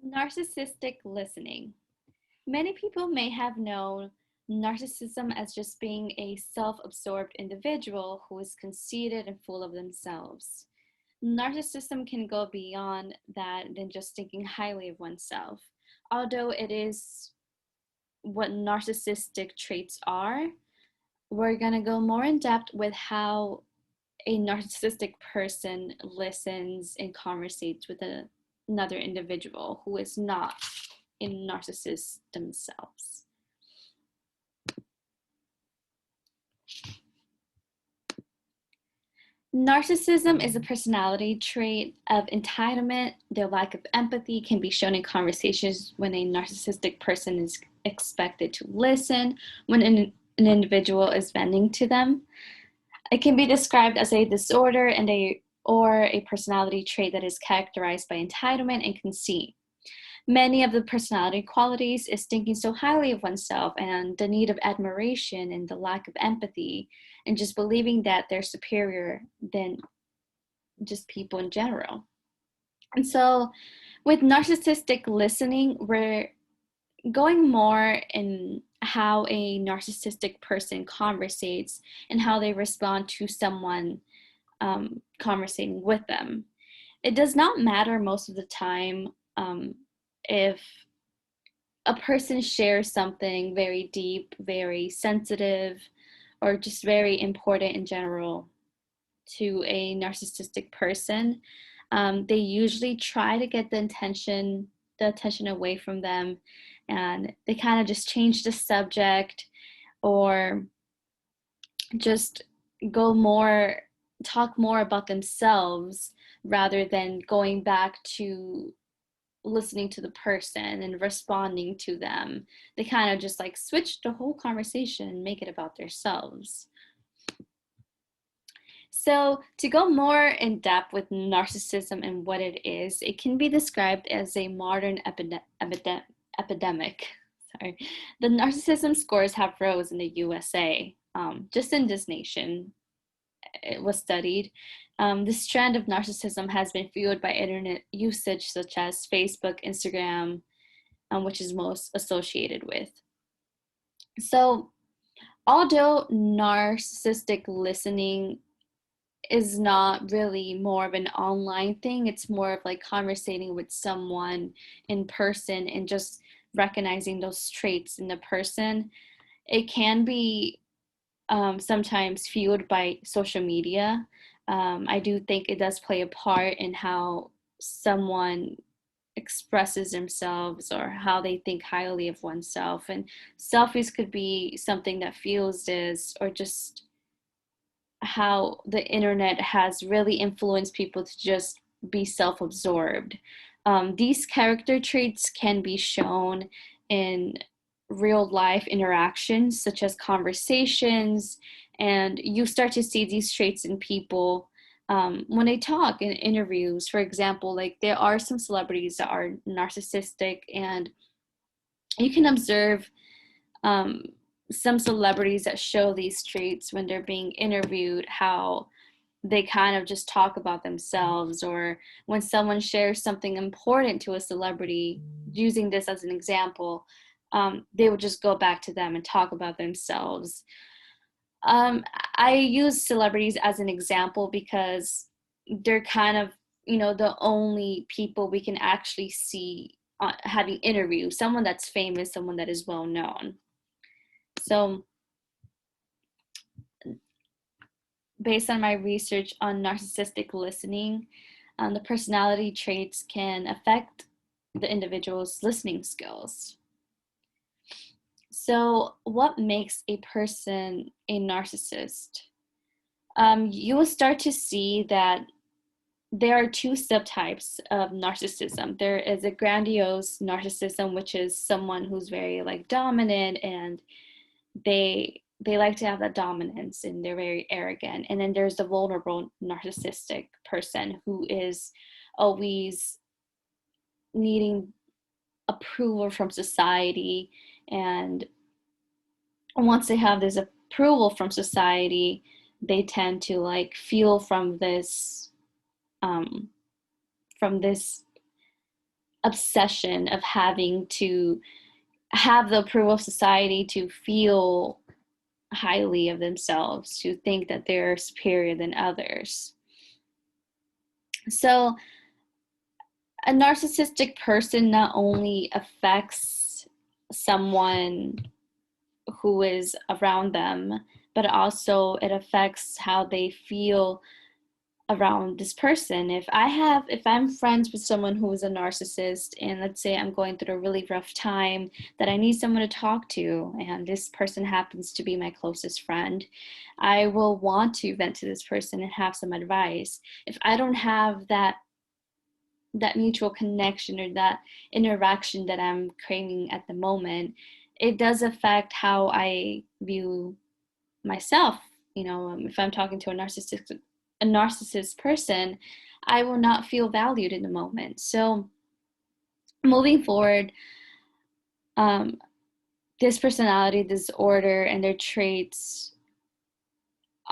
Narcissistic listening. Many people may have known narcissism as just being a self absorbed individual who is conceited and full of themselves. Narcissism can go beyond that than just thinking highly of oneself. Although it is what narcissistic traits are, we're going to go more in depth with how a narcissistic person listens and conversates with another individual who is not a narcissist themselves. Narcissism is a personality trait of entitlement. Their lack of empathy can be shown in conversations when a narcissistic person is expected to listen when an individual is venting to them. It can be described as a disorder or a personality trait that is characterized by entitlement and conceit. Many of the personality qualities is thinking so highly of oneself and the need of admiration and the lack of empathy and just believing that they're superior than just people in general. And so with narcissistic listening, we're going more in how a narcissistic person conversates and how they respond to someone conversating with them. It does not matter most of the time if a person shares something very deep, very sensitive, or just very important in general to a narcissistic person. They usually try to get the attention away from them, and they kind of just change the subject or just talk more about themselves rather than going back to listening to the person and responding to them. They kind of just like switch the whole conversation and make it about themselves. So to go more in depth with narcissism and what it is, it can be described as a modern epidemic. Sorry. The narcissism scores have rose in the USA. Just in this nation, it was studied. This trend of narcissism has been fueled by internet usage such as Facebook, Instagram, which is most associated with. So, although narcissistic listening is not really more of an online thing, it's more of like conversating with someone in person and just recognizing those traits in the person. It can be sometimes fueled by social media. I do think it does play a part in how someone expresses themselves or how they think highly of oneself. And selfies could be something that fuels this, or just how the internet has really influenced people to just be self-absorbed. These character traits can be shown in real life interactions, such as conversations, and you start to see these traits in people when they talk in interviews. For example, like there are some celebrities that are narcissistic, and you can observe some celebrities that show these traits when they're being interviewed, how they kind of just talk about themselves, or when someone shares something important to a celebrity, using this as an example, they would just go back to them and talk about themselves. I use celebrities as an example because they're kind of, the only people we can actually see having interviews, someone that's famous, someone that is well known. So based on my research on narcissistic listening, the personality traits can affect the individual's listening skills. So what makes a person a narcissist? You will start to see that there are two subtypes of narcissism. There is a grandiose narcissism, which is someone who's very like dominant, and they like to have that dominance and they're very arrogant. And then there's the vulnerable narcissistic person who is always needing approval from society, and once they have this approval from society, they tend to like feel from this obsession of having to have the approval of society, to feel highly of themselves, to think that they're superior than others. So a narcissistic person not only affects someone who is around them, but also it affects how they feel around this person. If I'm friends with someone who is a narcissist, and let's say I'm going through a really rough time that I need someone to talk to, and this person happens to be my closest friend, I will want to vent to this person and have some advice. If I don't have that mutual connection or that interaction that I'm craving at the moment, it does affect how I view myself. If I'm talking to a narcissist person, I will not feel valued in the moment. So moving forward, this personality disorder and their traits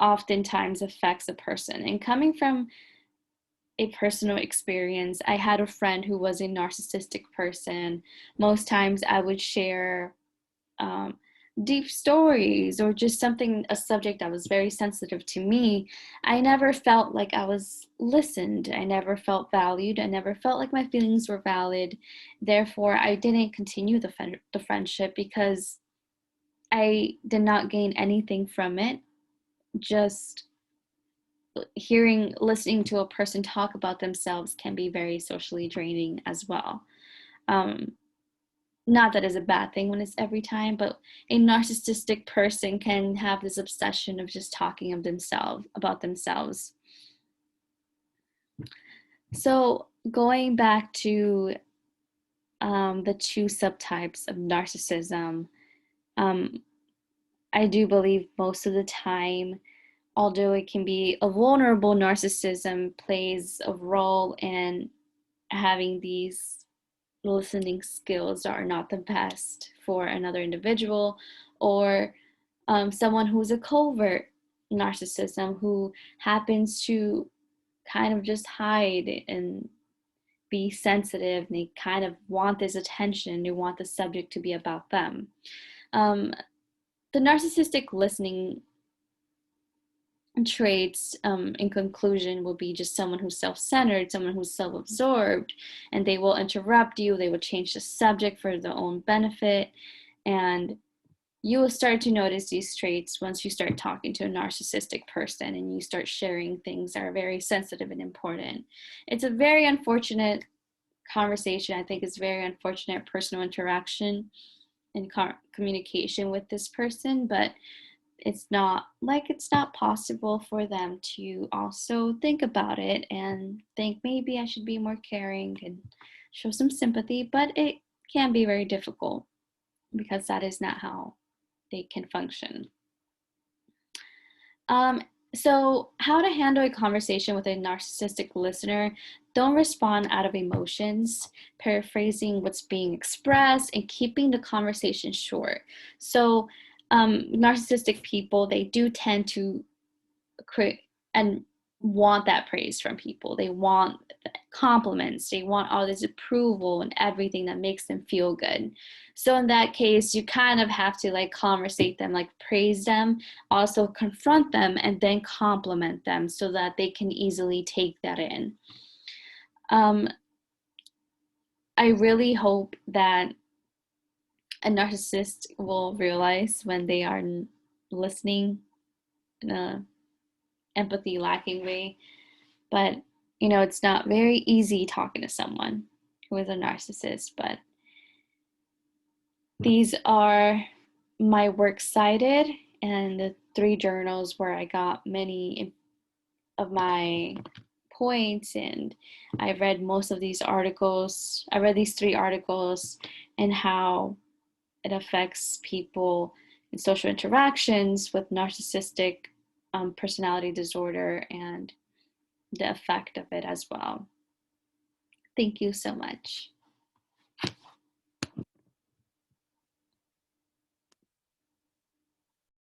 oftentimes affects a person. And coming from a personal experience, I had a friend who was a narcissistic person. Most times I would share deep stories or just a subject that was very sensitive to me. I never felt like I was listened. I never felt valued. I never felt like my feelings were valid. Therefore, I didn't continue the friendship because I did not gain anything from it. Just listening to a person talk about themselves can be very socially draining as well. Not that it's a bad thing when it's every time, but a narcissistic person can have this obsession of just talking about themselves. So going back to the two subtypes of narcissism, I do believe most of the time, although it can be a vulnerable narcissism, plays a role in having these listening skills that are not the best for another individual, or someone who's a covert narcissism who happens to kind of just hide and be sensitive, and they kind of want this attention, they want the subject to be about them. The narcissistic listening traits, in conclusion, will be just someone who's self-centered, someone who's self-absorbed, and they will interrupt you, they will change the subject for their own benefit, and you will start to notice these traits once you start talking to a narcissistic person and you start sharing things that are very sensitive and important. It's a very unfortunate conversation. I think it's very unfortunate personal interaction and communication with this person, but it's not possible for them to also think about it and think maybe I should be more caring and show some sympathy, but it can be very difficult because that is not how they can function. So how to handle a conversation with a narcissistic listener: don't respond out of emotions, paraphrasing what's being expressed, and keeping the conversation short. So narcissistic people, they do tend to create and want that praise from people. They want compliments. They want all this approval and everything that makes them feel good. So in that case, you kind of have to conversate them, praise them, also confront them, and then compliment them so that they can easily take that in. I really hope that a narcissist will realize when they are listening in a empathy lacking way, but it's not very easy talking to someone who is a narcissist. But these are my works cited and the 3 journals where I got many of my points, and I read most of these articles. I read these 3 articles and how it affects people in social interactions with narcissistic personality disorder and the effect of it as well. Thank you so much.